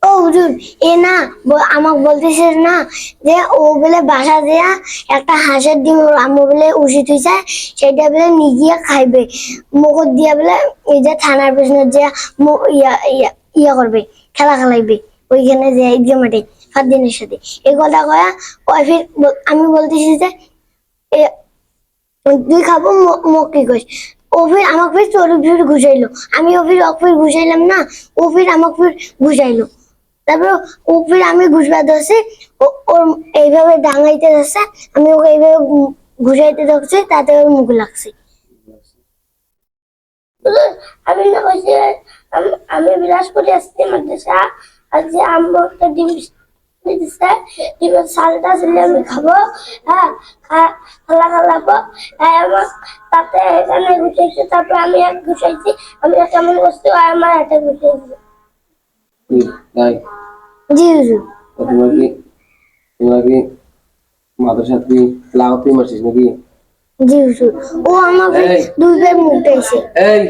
ও হুজুর, এ না আমাকে বলতেছে না যে ও বলে বাসা দিয়া একটা হাঁসের ডিম ওর আম্মু বলে উচিত হয়েছে, সেটা বলে নিয়ে খাইবে মুখত দিয়া বলে এই যে থানার পেছনে যে ইয়া ইয়া ইয়া করবে, খেলা খেলাইবে ওইখানে যে ঈদগা মাঠে 7 দিনের সাথে। এই কথা কয়া ওই ফির আমি বলতেছি যে তুই খাবো মোক কি কইস। ও ফির আমাকে ফির চোর ফির ঘুষাইলো, আমি ও ফির ফির ঘুষাইলাম না, ও ফির আমাকে ফির ঘুষাইলো। তারপর ও ফির আমি ঘুষবা ধরছি, ওর এইভাবে ডাঙাইতে ধরছে, আমি ওকে এইভাবে ঘুষাইতে ধরছি, তাতে ওর মুখ লাগছে। আমি না কইছি আমি বিলাস করে আসছি মাদ্রাসা, আর যে আম্মু একটা ডিম দিছে, ডিমের সালটা ছিলে আমি খাবো, হ্যাঁ খালা খালাবো, আমার তাতে এখানে ঘুষাইছে, তারপর আমি এক ঘুষাইছি, আমি কেমন করছি আর আমার হাতে ঘুষাইছে। জি হুজুর। তোমরা কি মাদ্রাসা কি লাগাতেই মারছিস নাকি? জি হুজুর, ও আমাকে দুইবার মুটাইছে। এই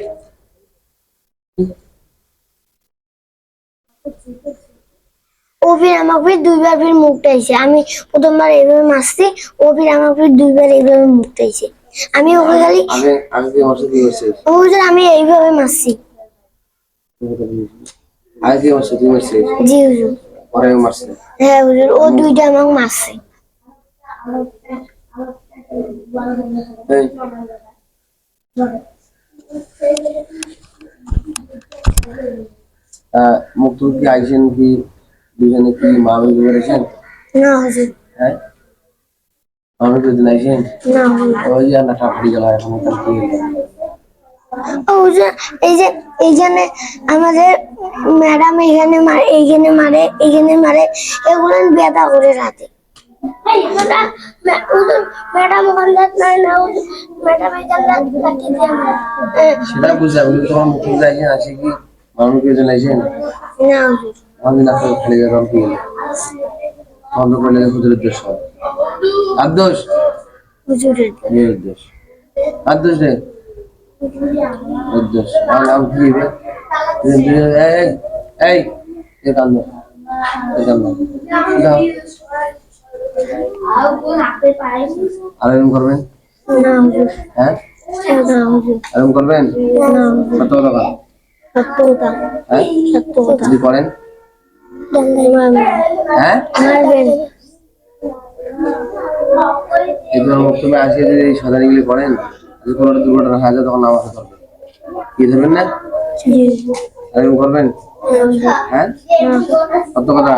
ও ফির আমাকে দুইবার ফির মুটাইছে, আমি প্রথমবার এইভাবে মারছি, ও ফির আমাকে দুইবার এইভাবে মুটাইছে। আমি ওকে খালি আগে আগে কি মারছিস কি করছিস? ও হুজুর আমি এইভাবে মারছি। আগে কি মারছিস তুই মারছিস? জি হুজুর। পরে মারছিস? হ্যাঁ হুজুর, ও দুইটা আমাকে মারছে। এই মুক্ত কি আইসেন কি দুজনে কি মা বাবা করেছেন? না হুজুর। হ্যাঁ আমি তো দিন আইসেন না হুজুর। ওই যে না ফাড়ি গেল এখন তো কি ও হুজুর, এই যে এইখানে আমাদের ম্যাডাম এইখানে মারে, এইখানে মারে, এইখানে মারে, এগুলো ব্যথা করে রাতে। ম্যাডাম ওখান নাই না ম্যাডাম সেটা বুঝলাম কিন্তু তোমার মুক্ত আইসেন আসে কি মানুষ কে আইসেন? না হুজুর। আমি না খালি গেলাম কি বন্ধ করলে হুজুরের দোষ হয় আর দোষ হুজুরের দোষ আর দোষ রে দোষ আর নাম কি রে এই এই এ কান্দ আরেম করবেন? না হুজুর। হ্যাঁ না হুজুর। আরেম করবেন? না হুজুর। কত টাকা? সত্যতা। হ্যাঁ সত্যতা। যদি করেন হ্যাঁ এগুলো মক্তবে আসে যদি সাধারণগুলি করেন যদি কোনো দুর্ঘটনা হয়ে যায় তখন আমাকে ধরবেন কি ধরবেন না? আরেম করবেন? হ্যাঁ কত কথা?